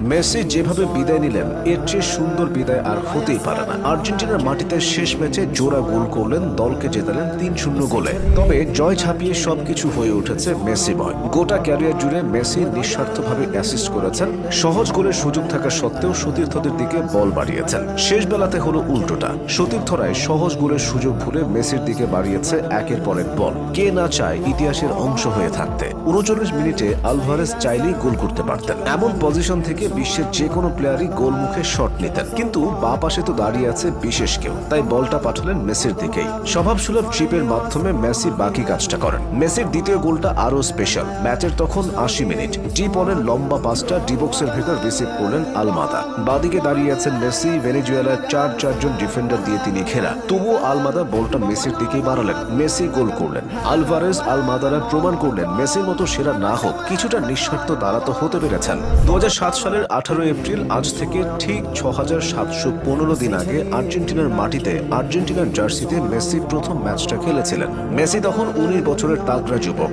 Messi যেভাবে বিদায় নিলেন এর চেয়ে সুন্দর বিদায় আর হতেই পারে না। আর্জেন্টিনার মাটিতে শেষ ম্যাচে জোড়া গোল করলেন, দলকে জেতালেন ৩-০ গোলে। তবে জয় ছাপিয়ে সবকিছু হয়ে উঠেছে মেসিময়। গোটা ক্যারিয়ার জুড়ে মেসি নিঃস্বার্থভাবে অ্যাসিস্ট করেছেন, সহজ গোলের সুযোগ থাকা সত্ত্বেও সতীর্থদের দিকে বল বাড়িয়েছেন। শেষ বেলাতে হলো উল্টোটা, সতীর্থরাই সহজ গোলের সুযোগ ভুলে মেসির দিকে বাড়িয়েছে একের পর এক বল। কে না চায় ইতিহাসের অংশ হয়ে থাকতে। ৩৯ মিনিটে আলভারেজ চাইলেই গোল করতে পারতেন। এমন পজিশন থেকে বিশ্বের যে কোনো প্লেয়ারই গোল মুখে শট নিতেন, কিন্তু বা পাশে তো দাঁড়িয়ে আছে বিশেষ কেউ, তাই বলটা পাঠালেন মেসির দিকেই। স্বভাবসুলভ ট্রিপের মাধ্যমে মেসি বাকি কাজটা করেন। মেসির দ্বিতীয় গোলটা আরো স্পেশাল। ম্যাচের তখন ৮০ মিনিট। ডিপ অনের লম্বা পাসটা ডিবক্সের ভেতর রিসিভ করলেন আলমাদা। বাদিকে দাঁড়িয়ে আছেন মেসি, ভেনেজুয়েলার ৪জন ডিফেন্ডার দিয়ে তিনি ঘেরা। তবুও আলমাদা বলটা মেসির দিকেই বাড়ালেন, মেসি গোল করলেন। আলভারেজ আলমাদারা প্রমাণ করলেন মেসির মতো সেরা না হোক কিছুটা নিঃস্বার্থ দ্বারা তো হতে পেরেছেন। ২০০৭ সালের ১৮ এপ্রিল, আজ থেকে ঠিক ৬৭১৫ দিন আগে আর্জেন্টিনার মাটিতে আর্জেন্টিনার জার্সিতে মেসি প্রথম ম্যাচটা খেলেছিলেন। মেসি তখন ১৯ বছরের তাগড়া যুবক।